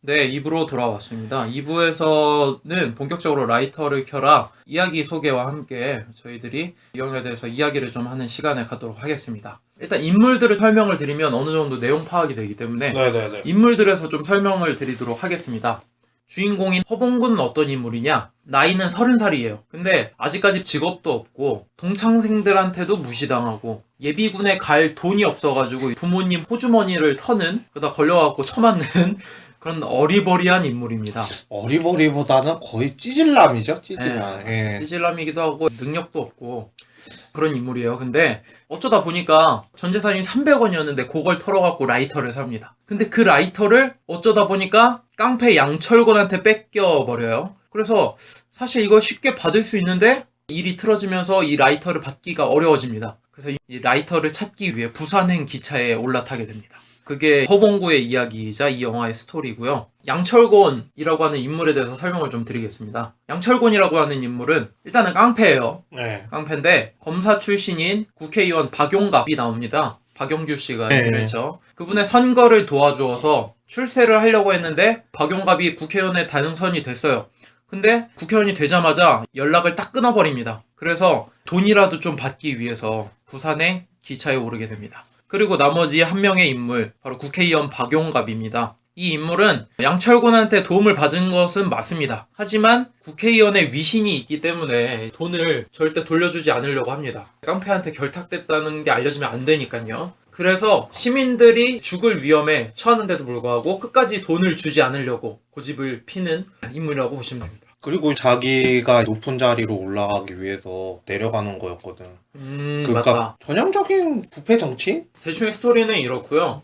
네, 2부로 돌아왔습니다. 2부에서는 본격적으로 라이터를 켜라 이야기 소개와 함께 저희들이 이 영화에 대해서 이야기를 좀 하는 시간을 갖도록 하겠습니다. 일단 인물들을 설명을 드리면 어느 정도 내용 파악이 되기 때문에 네네네. 인물들에서 좀 설명을 드리도록 하겠습니다. 주인공인 허봉구는 어떤 인물이냐? 나이는 30살이에요. 근데 아직까지 직업도 없고 동창생들한테도 무시당하고 예비군에 갈 돈이 없어가지고 부모님 호주머니를 터는 그러다 걸려갖고 처맞는 그런 어리버리한 인물입니다. 어리버리보다는 거의 찌질남이죠, 찌질남. 예. 찌질남이기도 하고 능력도 없고 그런 인물이에요. 근데 어쩌다 보니까 전재산이 300원이었는데 그걸 털어갖고 라이터를 삽니다. 근데 그 라이터를 어쩌다 보니까 깡패 양철곤한테 뺏겨버려요. 그래서 사실 이걸 쉽게 받을 수 있는데 일이 틀어지면서 이 라이터를 받기가 어려워집니다. 그래서 이 라이터를 찾기 위해 부산행 기차에 올라타게 됩니다. 그게 허봉구의 이야기이자 이 영화의 스토리고요. 양철곤이라고 하는 인물에 대해서 설명을 좀 드리겠습니다. 양철곤이라고 하는 인물은 일단은 깡패예요. 네. 깡패인데 검사 출신인 국회의원 박용갑이 나옵니다. 박용규 씨가 얘기를 했죠. 그분의 선거를 도와주어서 출세를 하려고 했는데 박용갑이 국회의원에 당선이 됐어요. 근데 국회의원이 되자마자 연락을 딱 끊어버립니다. 그래서 돈이라도 좀 받기 위해서 부산행 기차에 오르게 됩니다. 그리고 나머지 한 명의 인물, 바로 국회의원 박용갑입니다. 이 인물은 양철곤한테 도움을 받은 것은 맞습니다. 하지만 국회의원의 위신이 있기 때문에 돈을 절대 돌려주지 않으려고 합니다. 깡패한테 결탁됐다는 게 알려지면 안 되니까요. 그래서 시민들이 죽을 위험에 처하는데도 불구하고 끝까지 돈을 주지 않으려고 고집을 피는 인물이라고 보시면 됩니다. 그리고 자기가 높은 자리로 올라가기 위해서 내려가는 거였거든. 그러니까 맞다. 전형적인 부패 정치인? 대충의 스토리는 이렇고요.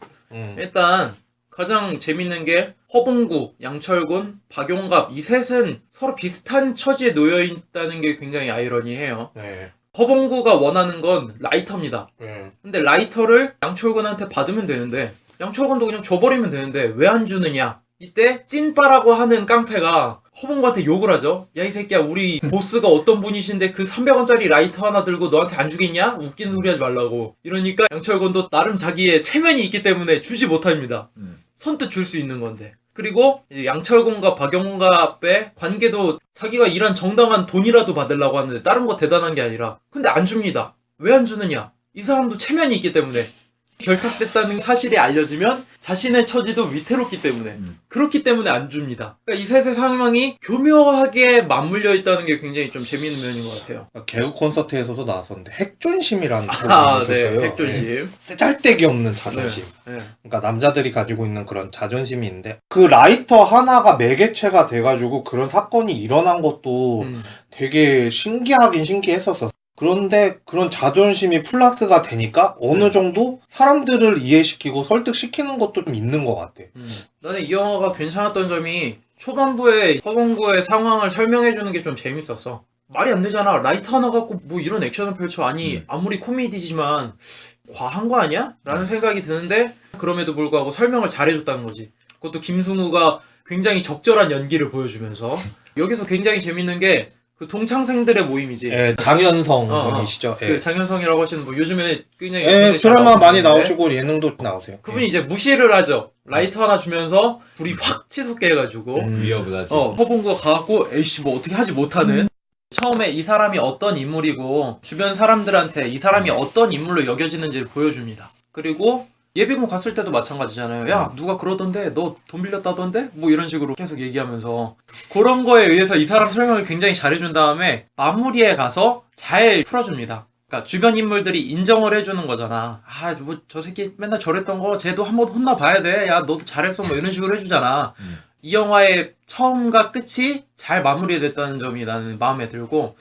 일단 가장 재밌는 게 허봉구, 양철곤, 박용갑 이 셋은 서로 비슷한 처지에 놓여 있다는 게 굉장히 아이러니해요. 네. 허봉구가 원하는 건 라이터입니다. 네. 근데 라이터를 양철곤한테 받으면 되는데 양철곤도 그냥 줘버리면 되는데 왜 안 주느냐? 이때 찐빠라고 하는 깡패가 허봉구한테 욕을 하죠. 야 이 새끼야, 우리 보스가 어떤 분이신데 그 300원짜리 라이터 하나 들고 너한테 안 주겠냐? 웃기는 소리 하지 말라고. 이러니까 양철곤도 나름 자기의 체면이 있기 때문에 주지 못합니다. 선뜻 줄 수 있는 건데. 그리고 이제 양철곤과 박용갑의 관계도 자기가 일한 정당한 돈이라도 받으려고 하는데 다른 거 대단한 게 아니라 근데 안 줍니다. 왜 안 주느냐? 이 사람도 체면이 있기 때문에. 결탁됐다는 사실이 알려지면 자신의 처지도 위태롭기 때문에 그렇기 때문에 안 줍니다. 그러니까 이 셋의 상황이 교묘하게 맞물려 있다는 게 굉장히 좀 재밌는 면인 것 같아요. 개그 콘서트에서도 나왔었는데 핵존심이라는 네, 프로그램이 있었어요. 핵존심. 쓰잘데기 없는 자존심. 네. 그러니까 남자들이 가지고 있는 그런 자존심이 있는데 그 라이터 하나가 매개체가 돼가지고 그런 사건이 일어난 것도 되게 신기하긴 신기했었어. 그런데 그런 자존심이 플러스가 되니까 어느 정도 사람들을 이해시키고 설득시키는 것도 좀 있는 것 같아. 나는 이 영화가 괜찮았던 점이 초반부에 허봉구의 상황을 설명해주는 게 좀 재밌었어. 말이 안 되잖아. 라이터 하나 갖고 뭐 이런 액션을 펼쳐. 아니 아무리 코미디지만 과한 거 아니야? 라는 생각이 드는데 그럼에도 불구하고 설명을 잘해줬다는 거지. 그것도 김승우가 굉장히 적절한 연기를 보여주면서 여기서 굉장히 재밌는 게 그 동창생들의 모임이지. 예, 장현성 분이시죠. 예. 그 장현성이라고 하시는 뭐 요즘에 굉장히 예, 잘 드라마 많이 나오시는데 나오시고 예능도 나오세요. 그분이 이제 무시를 하죠. 라이터 하나 주면서 불이 확 치솟게 해가지고 위협을 하지. 허봉구가 가갖고 에이씨 뭐 어떻게 하지 못하는 처음에 이 사람이 어떤 인물이고 주변 사람들한테 이 사람이 어떤 인물로 여겨지는지를 보여줍니다. 그리고 예비군 갔을 때도 마찬가지잖아요. 야 누가 그러던데 너 돈 빌렸다던데? 뭐 이런 식으로 계속 얘기하면서 그런 거에 의해서 이 사람 설명을 굉장히 잘해준 다음에 마무리에 가서 잘 풀어줍니다. 그러니까 주변 인물들이 인정을 해주는 거잖아. 아 뭐 저 새끼 맨날 저랬던 거 쟤도 한번 혼나봐야 돼. 야 너도 잘했어 뭐 이런 식으로 해주잖아. 이 영화의 처음과 끝이 잘 마무리됐다는 점이 나는 마음에 들고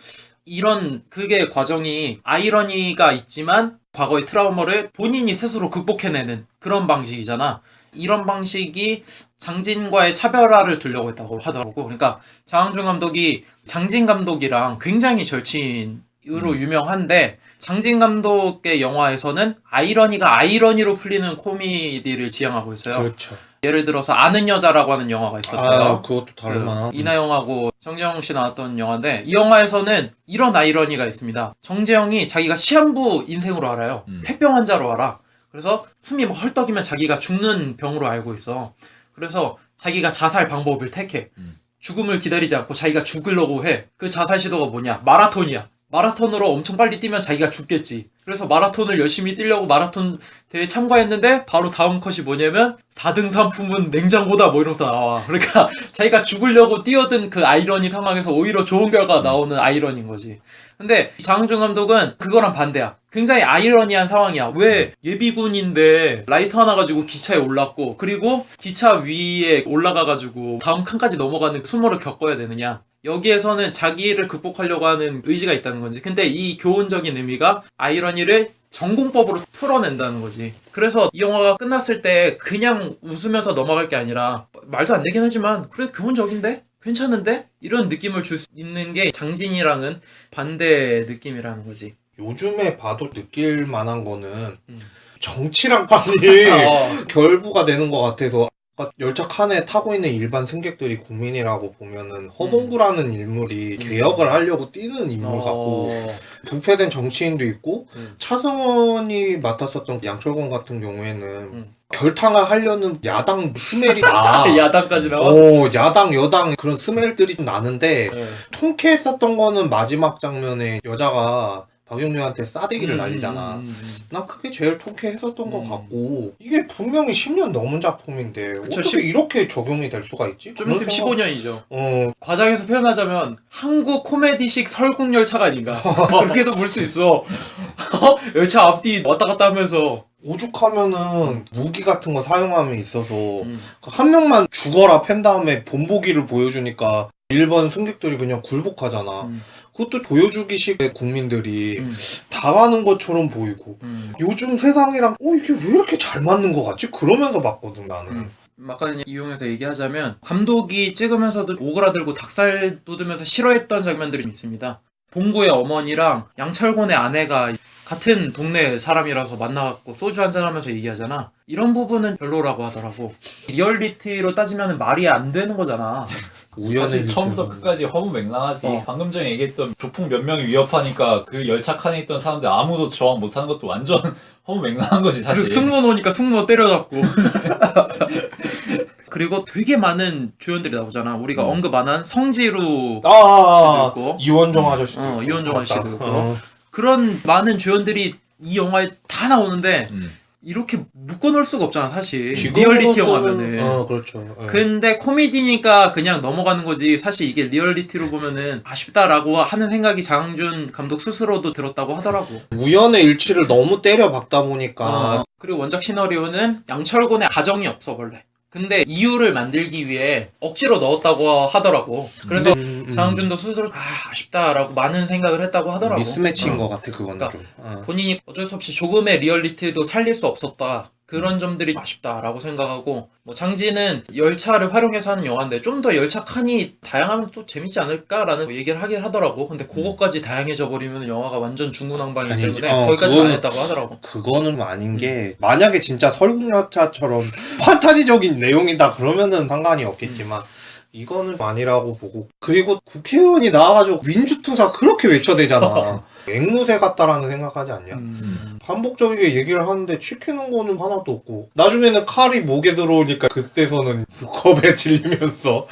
이런 그게 과정이 아이러니가 있지만 과거의 트라우마를 본인이 스스로 극복해내는 그런 방식이잖아. 이런 방식이 장진과의 차별화를 두려고 했다고 하더라고. 그러니까 장항준 감독이 장진 감독이랑 굉장히 절친으로 유명한데 장진 감독의 영화에서는 아이러니가 아이러니로 풀리는 코미디를 지향하고 있어요. 그렇죠. 예를 들어서 아는 여자라고 하는 영화가 있었어요. 아, 그것도 다를만한. 이나영하고 정재영 씨 나왔던 영화인데 이 영화에서는 이런 아이러니가 있습니다. 정재영이 자기가 시한부 인생으로 알아요. 폐병 환자로 알아. 그래서 숨이 막 헐떡이면 자기가 죽는 병으로 알고 있어. 그래서 자기가 자살 방법을 택해. 죽음을 기다리지 않고 자기가 죽으려고 해. 그 자살 시도가 뭐냐? 마라톤이야. 마라톤으로 엄청 빨리 뛰면 자기가 죽겠지. 그래서 마라톤을 열심히 뛰려고 마라톤 대회 참가했는데 바로 다음 컷이 뭐냐면 4등 상품은 냉장고다 뭐 이러면서 나와. 그러니까 자기가 죽으려고 뛰어든 그 아이러니 상황에서 오히려 좋은 결과가 나오는 아이러니인 거지. 근데 장항준 감독은 그거랑 반대야. 굉장히 아이러니한 상황이야. 왜 예비군인데 라이터 하나 가지고 기차에 올랐고 그리고 기차 위에 올라가가지고 다음 칸까지 넘어가는 수모를 겪어야 되느냐. 여기에서는 자기를 극복하려고 하는 의지가 있다는 거지. 근데 이 교훈적인 의미가 아이러니를 전공법으로 풀어낸다는 거지. 그래서 이 영화가 끝났을 때 그냥 웃으면서 넘어갈 게 아니라 말도 안 되긴 하지만 그래 교훈적인데? 괜찮은데? 이런 느낌을 줄 수 있는 게 장진이랑은 반대 느낌이라는 거지. 요즘에 봐도 느낄 만한 거는 정치랑 판이 결부가 되는 것 같아서 열차 칸에 타고 있는 일반 승객들이 국민이라고 보면은 허봉구라는 인물이 개혁을 하려고 뛰는 인물 같고 부패된 정치인도 있고 차승원이 맡았었던 양철권 같은 경우에는 결탕을 하려는 야당 스멜이 나. 야당까지 나와? 야당 여당 그런 스멜들이 좀 나는데 통쾌했었던 거는 마지막 장면에 여자가 박영규한테 싸대기를 날리잖아. 난 그게 제일 통쾌했었던 것 같고 이게 분명히 10년 넘은 작품인데 그쵸, 어떻게 이렇게 적용이 될 수가 있지? 좀 있으면 15년이죠. 어, 과장해서 표현하자면 한국 코미디식 설국열차가 아닌가. 그렇게도 볼 수 있어. 열차 앞뒤 왔다 갔다 하면서 오죽하면은 무기 같은 거 사용함에 있어서 한 명만 죽어라 팬 다음에 본보기를 보여주니까 일본 승객들이 그냥 굴복하잖아. 그것도 보여주기식의 국민들이 당하는 것처럼 보이고 요즘 세상이랑 이게 왜 이렇게 잘 맞는 것 같지? 그러면서 봤거든 나는. 아까 이용해서 얘기하자면 감독이 찍으면서도 오그라들고 닭살 돋으면서 싫어했던 장면들이 있습니다. 봉구의 어머니랑 양철곤의 아내가 같은 동네 사람이라서 만나갖고 소주 한잔하면서 얘기하잖아. 이런 부분은 별로라고 하더라고. 리얼리티로 따지면 말이 안 되는 거잖아. 사실 처음부터 끝까지 허무맹랑하지. 방금 전에 얘기했던 조폭 몇 명이 위협하니까 그 열차 칸에 있던 사람들 아무도 저항 못하는 것도 완전 허무맹랑한 거지 사실. 그리고 승무원 오니까 승무원 때려잡고. 그리고 되게 많은 조연들이 나오잖아. 우리가 언급 안 한 성지루 씨도 있고 이원정 아저씨도 있고 이원정 아저씨도 있고 그런 많은 조연들이 이 영화에 다 나오는데 이렇게 묶어놓을 수가 없잖아 사실. 리얼리티 영화면은. 그렇죠. 근데 코미디니까 그냥 넘어가는 거지. 사실 이게 리얼리티로 보면은 아쉽다라고 하는 생각이 장항준 감독 스스로도 들었다고 하더라고. 우연의 일치를 너무 때려 박다 보니까 그리고 원작 시나리오는 양철곤의 가정이 없어 원래. 근데 이유를 만들기 위해 억지로 넣었다고 하더라고. 그래서 장항준도 스스로 아쉽다라고 많은 생각을 했다고 하더라고. 미스매치인 것 같아 그거는 그러니까 좀. 본인이 어쩔 수 없이 조금의 리얼리티도 살릴 수 없었다. 그런 점들이 아쉽다라고 생각하고 뭐 장지는 열차를 활용해서 하는 영화인데 좀 더 열차 칸이 다양하면 또 재밌지 않을까라는 얘기를 하긴 하더라고. 근데 그거까지 다양해져 버리면 영화가 완전 중구난방이기 때문에 거기까지 안 했다고 하더라고. 그거는 아닌 게 만약에 진짜 설국열차처럼 판타지적인 내용이다 그러면은 상관이 없겠지만 이거는 아니라고 보고. 그리고 국회의원이 나와가지고 민주투사 그렇게 외쳐대잖아. 앵무새 같다라는 생각하지 않냐? 반복적이게 얘기를 하는데 지키는 거는 하나도 없고 나중에는 칼이 목에 들어오니까 그때서는 겁에 질리면서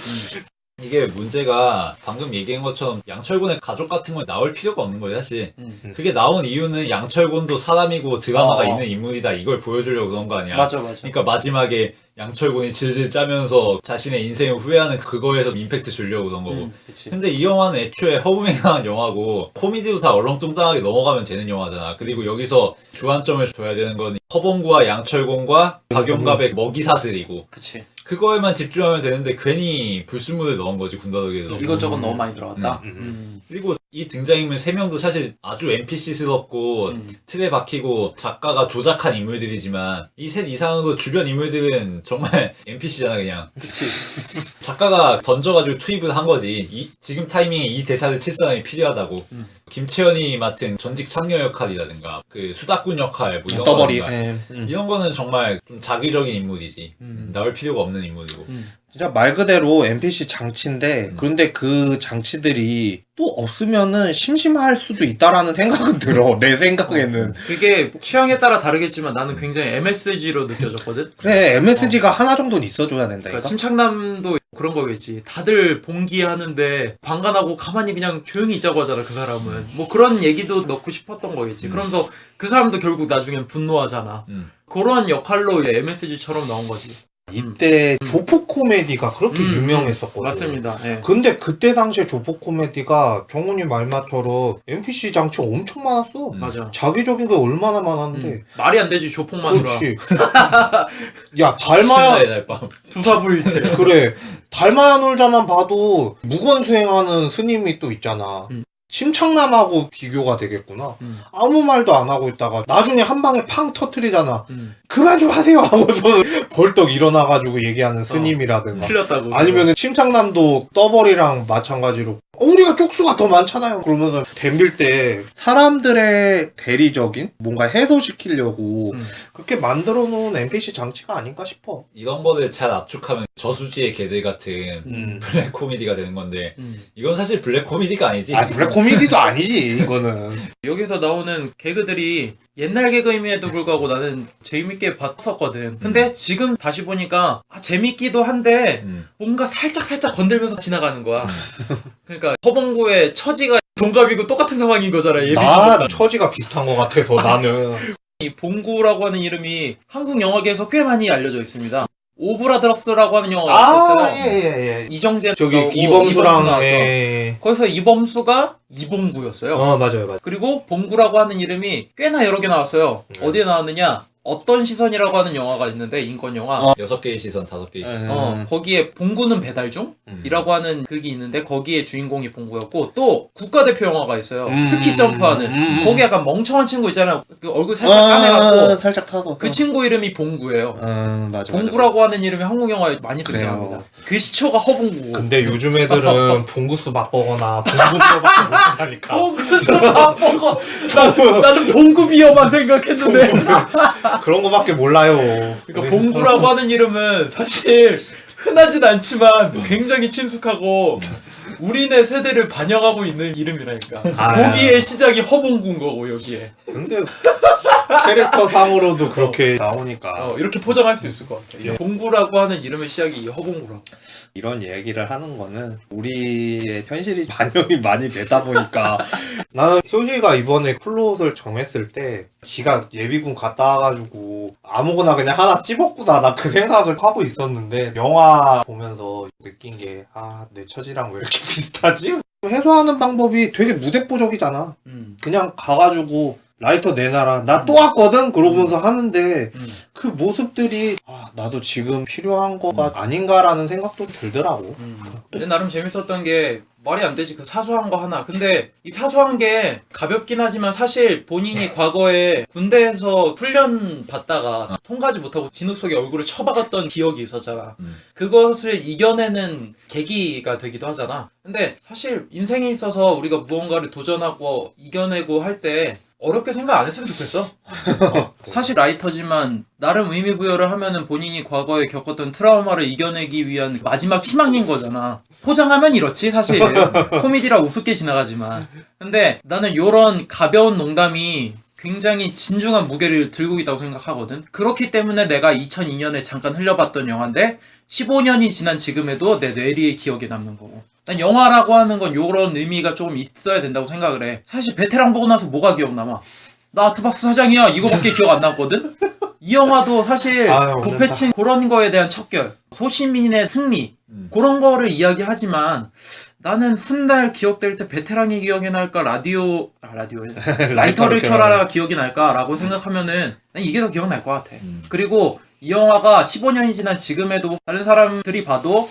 이게 문제가 방금 얘기한 것처럼 양철곤의 가족 같은 건 나올 필요가 없는 거예요 사실. 그게 나온 이유는 양철곤도 사람이고 드라마가 있는 인물이다 이걸 보여주려고 그런 거 아니야. 맞아. 그러니까 마지막에 양철곤이 질질 짜면서 자신의 인생을 후회하는 그거에서 임팩트 주려고 그런 거고. 근데 이 영화는 애초에 허무맹랑한 영화고 코미디도 다 얼렁뚱땅하게 넘어가면 되는 영화잖아. 그리고 여기서 주안점을 둬야 되는 건 허봉구와 양철곤과 박용갑의 먹이사슬이고 그치. 그거에만 집중하면 되는데 괜히 불순물을 넣은 거지 군더더기에서. 이것저것 너무 많이 들어갔다. 그리고 이 등장인물 3명도 사실 아주 NPC스럽고 틀에 박히고 작가가 조작한 인물들이지만 이 셋 이상으로 주변 인물들은 정말 NPC잖아 그냥. 그치. 작가가 던져가지고 투입을 한 거지. 지금 타이밍에 이 대사를 칠 사람이 필요하다고. 김채연이 맡은 전직 상녀 역할이라든가 그 수다꾼 역할 뭐 이런 떠버리. 거는 예. 이런 거는 정말 좀 자기적인 인물이지. 나올 필요가 없는 인물이고. 진짜 말 그대로 NPC 장치인데 그런데 그 장치들이 또 없으면은 심심할 수도 있다라는 생각은 들어. 내 생각에는. 그게 취향에 따라 다르겠지만 나는 굉장히 MSG로 느껴졌거든. 그래 MSG가 하나 정도는 있어줘야 된다니까. 그러니까 침착남도 그런 거겠지. 다들 봉기하는데 방관하고 가만히 그냥 조용히 있자고 하잖아, 그 사람은. 뭐 그런 얘기도 넣고 싶었던 거겠지. 그러면서 그 사람도 결국 나중엔 분노하잖아. 그런 역할로 MSG처럼 나온 거지. 이때 조폭 코미디가 그렇게 유명했었거든. 맞습니다. 예. 근데 그때 당시에 조폭 코미디가 정훈이 말마처럼 NPC 장치 엄청 많았어. 맞아. 자기적인 게 얼마나 많았는데. 말이 안 되지, 조폭마누라. 그렇지. 야 달마 신나의 날밤. 두사부일체. 그래 달마 놀자만 봐도 무건수행하는 스님이 또 있잖아. 침착남하고 비교가 되겠구나. 아무 말도 안 하고 있다가 나중에 한 방에 팡 터트리잖아. 그만 좀 하세요 하고서 벌떡 일어나가지고 얘기하는 스님이라든가. 틀렸다고. 아니면은 침착남도 떠벌이랑 마찬가지로 우리가 쪽수가 더 많잖아요 그러면서 덤빌 때 사람들의 대리적인 뭔가 해소시키려고 그렇게 만들어 놓은 NPC 장치가 아닌가 싶어. 이런 거를 잘 압축하면 저수지의 개들 같은 블랙 코미디가 되는 건데 이건 사실 블랙 코미디가 아니지. 아 블랙 코미디도 아니지 이거는. 여기서 나오는 개그들이 옛날 개그임에도 불구하고 나는 재밌게 봤었거든. 근데 지금 다시 보니까 재밌기도 한데 뭔가 살짝 건들면서 지나가는 거야. 그러니까 허봉구의 처지가 동갑이고 똑같은 상황인 거잖아. 나 처지가 비슷한 것 같아서 나는. 이 봉구라고 하는 이름이 한국 영화계에서 꽤 많이 알려져 있습니다. 오브라더스라고 하는 영화가 있었어요. 예예예. 이정재 저기 나오고 이범수랑 나왔던. 예. 거기서 이범수가 이봉구였어요. 맞아요. 그리고 봉구라고 하는 이름이 꽤나 여러 개 나왔어요. 어디에 나왔느냐? 어떤 시선이라고 하는 영화가 있는데 인권 영화. 6개의 시선, 5개의 시선. 거기에 봉구는 배달 중이라고 하는 극이 있는데 거기에 주인공이 봉구였고 또 국가대표 영화가 있어요. 스키 점프하는. 거기 약간 멍청한 친구 있잖아요. 그 얼굴 살짝 까매갖고 살짝 타서. 그 친구 이름이 봉구예요. 맞아. 봉구라고 하는 이름이 한국 영화에 많이 등장합니다. 그 시초가 허봉구고. 근데 요즘 애들은 봉구수 맛보거나 봉구비어밖에 못하니까. 봉구도 바쁘고 나는 봉구비어만 생각했는데 그런 거밖에 몰라요. 그러니까 봉구라고 하는 이름은 사실 흔하진 않지만 굉장히 친숙하고 우리네 세대를 반영하고 있는 이름이라니까. 거기에 시작이 허봉구인 거고 여기에. 근데 캐릭터 상으로도 그렇게 나오니까 이렇게 포장할 수 있을 것 같아. 봉구라고 하는 이름의 시작이 이 허봉구라고. 이런 얘기를 하는 거는 우리의 현실이 반영이 많이 되다 보니까 나는 효시가 이번에 플롯을 정했을 때 지가 예비군 갔다 와가지고 아무거나 그냥 하나 찝었구나 나 그 생각을 하고 있었는데 영화 보면서 느낀 게 내 처지랑 왜 이렇게 비슷하지? 해소하는 방법이 되게 무대뽀적이잖아. 그냥 가가지고 라이터 내놔라 나 또 왔거든 그러면서 하는데 그 모습들이 나도 지금 필요한 거가 아닌가라는 생각도 들더라고. 근데 나름 재밌었던 게 말이 안 되지 그 사소한 거 하나. 근데 이 사소한 게 가볍긴 하지만 사실 본인이 과거에 군대에서 훈련 받다가 통과하지 못하고 진흙 속에 얼굴을 쳐박았던 기억이 있었잖아. 그것을 이겨내는 계기가 되기도 하잖아. 근데 사실 인생에 있어서 우리가 무언가를 도전하고 이겨내고 할 때 어렵게 생각 안 했으면 좋겠어. 사실 라이터지만 나름 의미 부여를 하면은 본인이 과거에 겪었던 트라우마를 이겨내기 위한 마지막 희망인 거잖아. 포장하면 이렇지 사실. 코미디라 우습게 지나가지만. 근데 나는 요런 가벼운 농담이 굉장히 진중한 무게를 들고 있다고 생각하거든. 그렇기 때문에 내가 2002년에 잠깐 흘려봤던 영화인데 15년이 지난 지금에도 내 뇌리에 기억에 남는 거고. 난 영화라고 하는 건 요런 의미가 조금 있어야 된다고 생각을 해. 사실 베테랑 보고 나서 뭐가 기억남아? 나 아트박스 사장이야 이거밖에 기억 안 났거든? 이 영화도 사실 부패친 그런 거에 대한 척결, 소시민의 승리 그런 거를 이야기하지만 나는 훗날 기억될 때 베테랑이 기억이 날까 라이터를 켜라가 기억이 날까라고 생각하면은 난 이게 더 기억날 것 같아. 그리고 이 영화가 15년이 지난 지금에도 다른 사람들이 봐도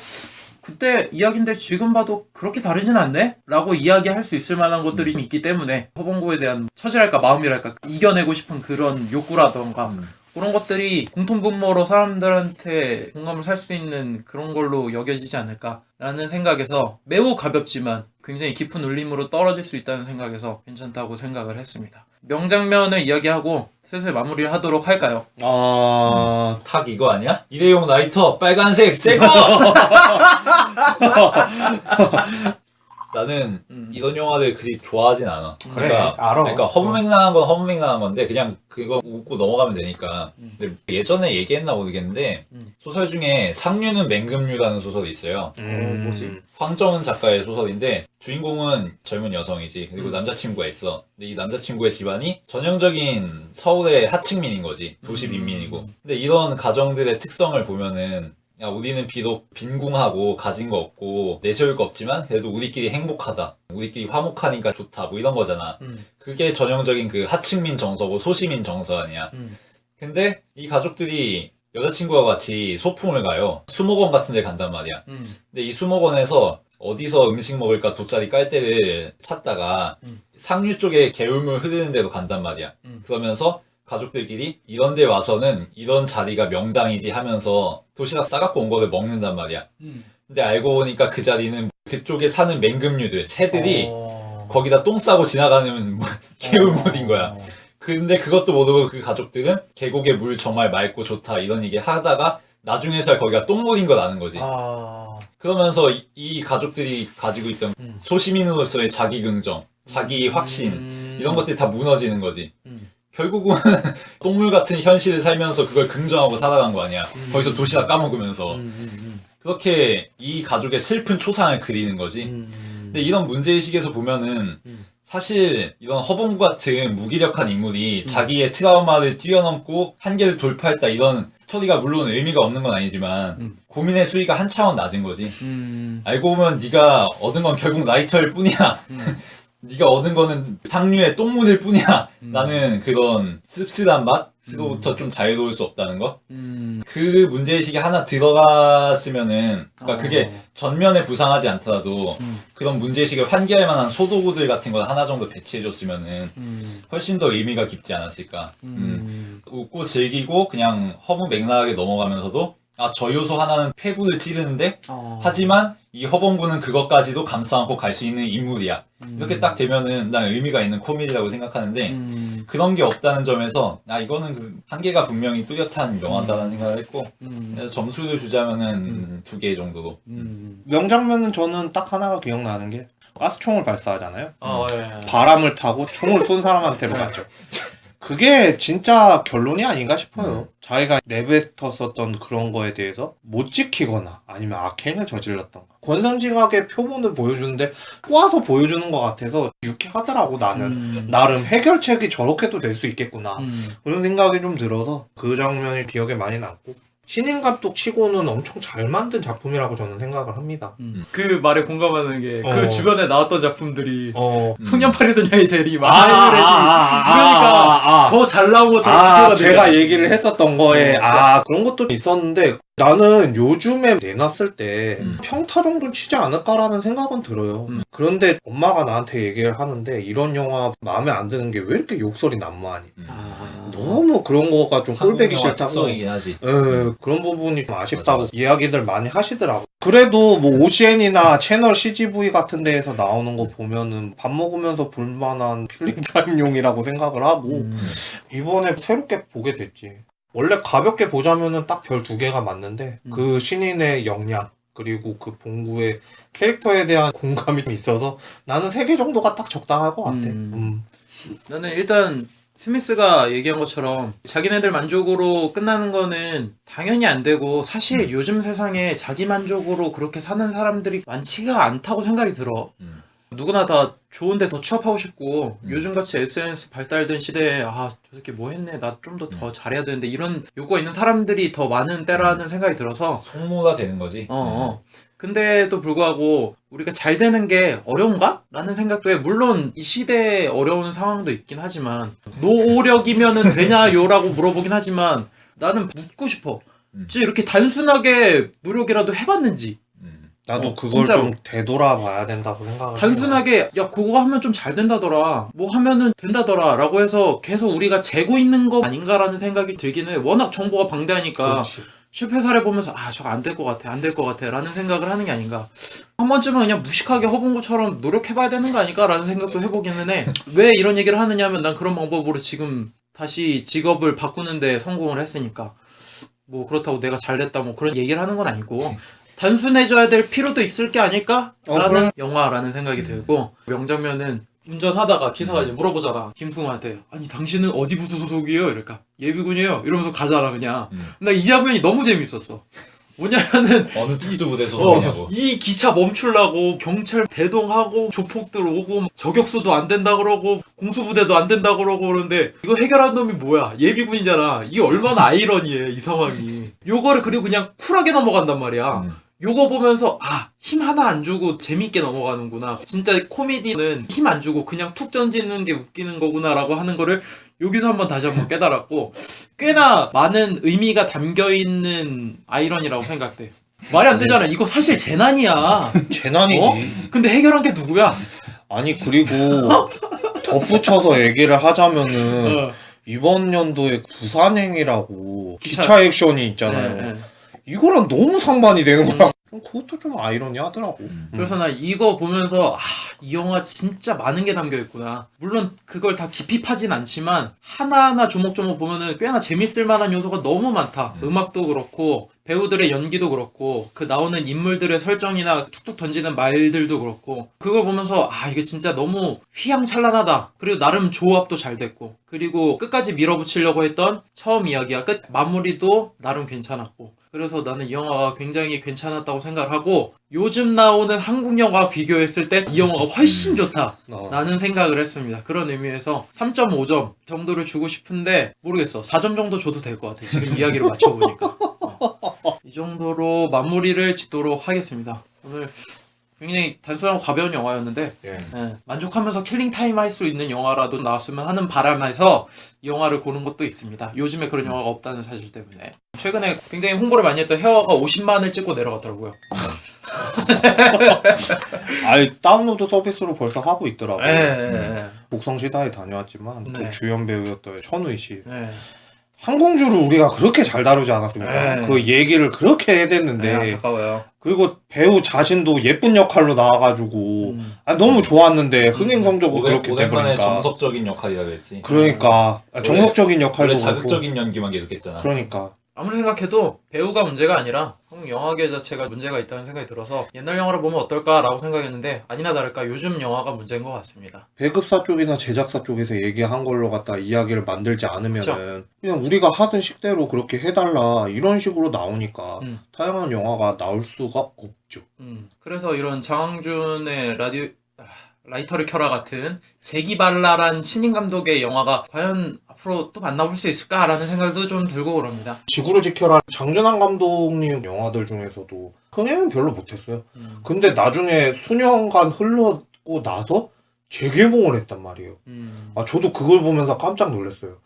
그때 이야기인데 지금 봐도 그렇게 다르진 않네? 라고 이야기할 수 있을 만한 것들이 있기 때문에 허봉구에 대한 처지랄까 마음이랄까 이겨내고 싶은 그런 욕구라던가 그런 것들이 공통분모로 사람들한테 공감을 살 수 있는 그런 걸로 여겨지지 않을까라는 생각에서 매우 가볍지만 굉장히 깊은 울림으로 떨어질 수 있다는 생각에서 괜찮다고 생각을 했습니다. 명장면을 이야기하고 슬슬 마무리를 하도록 할까요? 탁 이거 아니야? 일회용 라이터 빨간색 새거! 나는 이런 영화들 그리 좋아하진 않아. 그래, 알아. 그러니까 허무맹랑한 건 허무맹랑한 건데 그냥 그거 웃고 넘어가면 되니까. 근데 예전에 얘기했나 모르겠는데 소설 중에 상류는 맹금류라는 소설이 있어요. 뭐지? 황정은 작가의 소설인데 주인공은 젊은 여성이지. 그리고 남자친구가 있어. 근데 이 남자친구의 집안이 전형적인 서울의 하층민인 거지. 도시 빈민이고. 근데 이런 가정들의 특성을 보면은 야, 우리는 비록 빈궁하고 가진 거 없고 내세울 거 없지만 그래도 우리끼리 행복하다. 우리끼리 화목하니까 좋다. 뭐 이런 거잖아. 그게 전형적인 그 하층민 정서고 소시민 정서 아니야. 근데 이 가족들이 여자친구와 같이 소풍을 가요. 수목원 같은 데 간단 말이야. 근데 이 수목원에서 어디서 음식 먹을까 돗자리 깔 데를 찾다가 상류 쪽에 개울물 흐르는 데로 간단 말이야. 그러면서 가족들끼리 이런 데 와서는 이런 자리가 명당이지 하면서 도시락 싸갖고 온 거를 먹는단 말이야. 근데 알고 보니까 그 자리는 그쪽에 사는 맹금류들, 새들이 거기다 똥 싸고 지나가는 개울물인 거야. 근데 그것도 모르고 그 가족들은 계곡의 물 정말 맑고 좋다 이런 얘기 하다가 나중에서야 거기가 똥물인 걸 아는 거지. 그러면서 이 가족들이 가지고 있던 소시민으로서의 자기 긍정, 자기 확신 이런 것들이 다 무너지는 거지. 결국은 똥물 같은 현실을 살면서 그걸 긍정하고 살아간 거 아니야. 거기서 도시락 까먹으면서. 그렇게 이 가족의 슬픈 초상을 그리는 거지. 근데 이런 문제의식에서 보면은 사실 이런 허봉구 같은 무기력한 인물이 자기의 트라우마를 뛰어넘고 한계를 돌파했다 이런 스토리가 물론 의미가 없는 건 아니지만 고민의 수위가 한 차원 낮은 거지. 알고 보면 네가 얻은 건 결국 라이터일 뿐이야. 네가 얻은 거는 상류의 똥물일 뿐이야. 라는 그런 씁쓸한 맛으로부터 좀 자유로울 수 없다는 거. 그 문제의식이 하나 들어갔으면은 그러니까 그게 전면에 부상하지 않더라도 그런 문제의식을 환기할 만한 소도구들 같은 걸 하나 정도 배치해줬으면은 훨씬 더 의미가 깊지 않았을까. 웃고 즐기고 그냥 허무맹랑하게 넘어가면서도 아, 저 요소 하나는 폐부를 찌르는데 하지만 이 허봉구는 그것까지도 감싸 안고 갈 수 있는 인물이야. 이렇게 딱 되면은 난 의미가 있는 코미디라고 생각하는데 그런 게 없다는 점에서 아 이거는 그 한계가 분명히 뚜렷한 영화다라는 생각을 했고 그래서 점수를 주자면은 2개 정도로. 명장면은 저는 딱 하나가 기억나는 게 가스총을 발사하잖아요. 예. 바람을 타고 총을 쏜 사람한테로 가죠. 그게 진짜 결론이 아닌가 싶어요. 자기가 내뱉었었던 그런 거에 대해서 못 지키거나 아니면 악행을 저질렀던가. 권선징악의 표본을 보여주는데 꼬아서 보여주는 것 같아서 유쾌하더라고 나는. 나름 해결책이 저렇게도 될 수 있겠구나. 그런 생각이 좀 들어서 그 장면이 기억에 많이 남고. 신인 감독 치고는 엄청 잘 만든 작품이라고 저는 생각을 합니다. 그 말에 공감하는 게 그 주변에 나왔던 작품들이 송년파리 소녀의 제리, 마하이브레디 그러니까 더 잘 나온 것처럼 비교가 제가 되겠지. 얘기를 했었던 거에 그런 것도 있었는데 나는 요즘에 내놨을 때 평타 정도는 치지 않을까라는 생각은 들어요. 그런데 엄마가 나한테 얘기를 하는데 이런 영화 마음에 안 드는 게 왜 이렇게 욕설이 난무하니? 너무 그런 거가 좀 꼴배기 싫다고. 특성이긴 하지. 그런 부분이 좀 아쉽다고 맞아. 이야기들 많이 하시더라고. 그래도 뭐 OCN이나 채널 CGV 같은 데에서 나오는 거 보면은 밥 먹으면서 볼만한 킬링타임용이라고 생각을 하고 이번에 새롭게 보게 됐지. 원래 가볍게 보자면은 딱 별 2개가 맞는데 그 신인의 역량 그리고 그 봉구의 캐릭터에 대한 공감이 있어서 나는 3개 정도가 딱 적당할 것 같아. 나는 일단 스미스가 얘기한 것처럼 자기네들 만족으로 끝나는 거는 당연히 안 되고 사실 요즘 세상에 자기 만족으로 그렇게 사는 사람들이 많지가 않다고 생각이 들어. 누구나 다 좋은데 더 취업하고 싶고 요즘같이 SNS 발달된 시대에 아 저 새끼 뭐 했네 나 좀 더 잘해야 되는데 이런 요구가 있는 사람들이 더 많은 때라는 생각이 들어서 속모가 되는 거지. 근데도 불구하고 우리가 잘 되는 게 어려운가? 라는 생각도 해. 물론 이 시대에 어려운 상황도 있긴 하지만 노력이면은 되냐요라고 물어보긴 하지만 나는 묻고 싶어. 이렇게 단순하게 노력이라도 해봤는지 나도 그걸 진짜로. 좀 되돌아봐야 된다고 생각을 단순하게 야 그거 하면 좀 잘 된다더라 뭐 하면은 된다더라 라고 해서 계속 우리가 재고 있는 거 아닌가라는 생각이 들기는 해. 워낙 정보가 방대하니까 그렇지. 실패 사례 보면서 아 저거 안 될 것 같아 안 될 것 같아 라는 생각을 하는 게 아닌가. 한 번쯤은 그냥 무식하게 허bun구처럼 노력해봐야 되는 거 아닐까 라는 생각도 해보기는 해. 왜 이런 얘기를 하느냐 하면 난 그런 방법으로 지금 다시 직업을 바꾸는데 성공을 했으니까 뭐 그렇다고 내가 잘됐다 뭐 그런 얘기를 하는 건 아니고 단순해져야 될 필요도 있을 게 아닐까? 라는 그래. 영화라는 생각이 들고 명장면은 운전하다가 기사가 이제 물어보잖아 김승우한테 아니 당신은 어디 부수 소속이에요? 이러니까 예비군이에요 이러면서 가잖아 그냥. 나 이 장면이 너무 재밌었어. 뭐냐면은 어느 특수부대 소속이냐고. 이 기차 멈추려고 경찰 대동하고 조폭들 오고 저격수도 안 된다 그러고 공수부대도 안 된다 그러고 그러는데 이거 해결한 놈이 뭐야 예비군이잖아. 이게 얼마나 아이러니해 이 상황이. 요거를 그리고 그냥 쿨하게 넘어간단 말이야. 요거 보면서 아 힘 하나 안 주고 재밌게 넘어가는구나. 진짜 코미디는 힘 안 주고 그냥 툭 던지는 게 웃기는 거구나 라고 하는 거를 여기서 한번 다시 한번 깨달았고 꽤나 많은 의미가 담겨있는 아이러니라고 생각돼. 말이 안 되잖아. 이거 사실 재난이야. 재난이지. 어? 근데 해결한 게 누구야? 아니 그리고 덧붙여서 얘기를 하자면은 이번 연도에 부산행이라고 기차 액션이 있잖아요. 네, 네. 이거랑 너무 상반이 되는 거야. 좀 그것도 좀 아이러니하더라고. 그래서 나 이거 보면서 이 영화 진짜 많은 게 담겨있구나. 물론 그걸 다 깊이 파진 않지만 하나하나 조목조목 보면은 꽤나 재밌을 만한 요소가 너무 많다. 음악도 그렇고 배우들의 연기도 그렇고 그 나오는 인물들의 설정이나 툭툭 던지는 말들도 그렇고 그걸 보면서 이게 진짜 너무 휘황찬란하다. 그리고 나름 조합도 잘 됐고 그리고 끝까지 밀어붙이려고 했던 처음 이야기와 끝 마무리도 나름 괜찮았고 그래서 나는 이 영화가 굉장히 괜찮았다고 생각을 하고 요즘 나오는 한국 영화 비교했을 때 이 영화가 훨씬 좋다 라는 생각을 했습니다. 그런 의미에서 3.5점 정도를 주고 싶은데 모르겠어. 4점 정도 줘도 될 것 같아. 지금 이야기를 맞춰보니까. 이 정도로 마무리를 짓도록 하겠습니다. 오늘 굉장히 단순하고 가벼운 영화였는데 예. 만족하면서 킬링타임 할 수 있는 영화라도 나왔으면 하는 바람에서 이 영화를 고른 것도 있습니다. 요즘에 그런 영화가 없다는 사실 때문에. 최근에 굉장히 홍보를 많이 했던 헤어가 50만을 찍고 내려갔더라고요. 아니 다운로드 서비스로 벌써 하고 있더라고. 네. 곡성시다에 다녀왔지만 네. 그 주연 배우였던 천우희 씨. 네. 항공주를 우리가 그렇게 잘 다루지 않았습니까? 네. 그 얘기를 그렇게 해댔는데 안타까워요. 그리고 배우 자신도 예쁜 역할로 나와가지고 너무 좋았는데 흥행 성적으로 그렇게 오랜만에 돼버리니까. 정석적인 역할이라 그랬지. 그러니까 정석적인 역할도 원래 그렇고. 자극적인 연기만 계속했잖아. 그러니까 아무리 생각해도 배우가 문제가 아니라 한국 영화계 자체가 문제가 있다는 생각이 들어서 옛날 영화를 보면 어떨까라고 생각했는데 아니나 다를까 요즘 영화가 문제인 것 같습니다. 배급사 쪽이나 제작사 쪽에서 얘기한 걸로 갖다 이야기를 만들지 않으면은 그쵸. 그냥 우리가 하던 식대로 그렇게 해달라 이런 식으로 나오니까 다양한 영화가 나올 수가 없죠. 그래서 이런 장항준의 라이터를 켜라 같은 재기발랄한 신인 감독의 영화가 과연 앞으로 또 만나볼 수 있을까라는 생각도 좀 들고 그럽니다. 지구를 지켜라 장준환 감독님 영화들 중에서도 흥행은 별로 못했어요. 근데 나중에 수년간 흐르고 나서 재개봉을 했단 말이에요. 저도 그걸 보면서 깜짝 놀랐어요.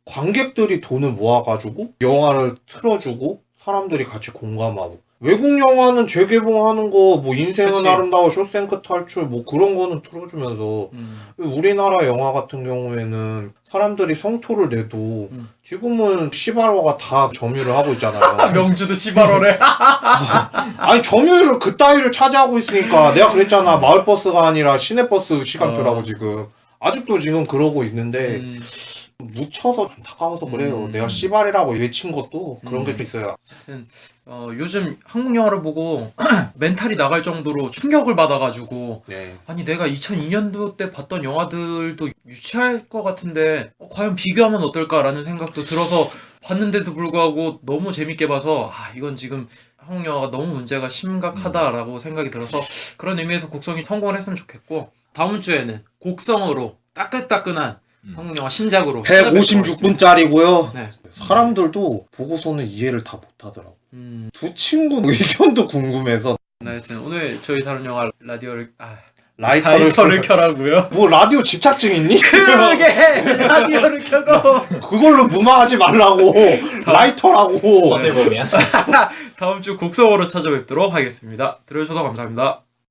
관객들이 돈을 모아가지고 영화를 틀어주고 사람들이 같이 공감하고 외국 영화는 재개봉하는 거 뭐 인생은 그치. 아름다워 쇼생크 탈출 뭐 그런 거는 틀어주면서 우리나라 영화 같은 경우에는 사람들이 성토를 내도 지금은 시발화가 다 점유를 하고 있잖아요. 명주도 시발호래. 아니 점유율을 그 따위를 차지하고 있으니까 내가 그랬잖아. 마을버스가 아니라 시내버스 시간표라고 지금 아직도 지금 그러고 있는데 묻혀서 안타까워서 그래요. 내가 씨발이라고 외친 것도 그런 게 좀 있어요. 요즘 한국 영화를 보고 멘탈이 나갈 정도로 충격을 받아가지고 네. 아니 내가 2002년도 때 봤던 영화들도 유치할 것 같은데 과연 비교하면 어떨까라는 생각도 들어서 봤는데도 불구하고 너무 재밌게 봐서 이건 지금 한국 영화가 너무 문제가 심각하다라고 생각이 들어서 그런 의미에서 곡성이 성공을 했으면 좋겠고 다음 주에는 곡성으로 따끈따끈한 한국 영화 신작으로 156분짜리고요. 네. 사람들도 보고서는 이해를 다 못하더라고. 두 친구 의견도 궁금해서 하여튼 오늘 저희 다른 영화 라디오를 라이터를 켜라고요? 뭐 라디오 집착증 있니? 크게 라디오를 켜고 그걸로 무마하지 말라고 라이터라고. 어제 보면 다음 주 곡성으로 찾아뵙도록 하겠습니다. 들어주셔서 감사합니다.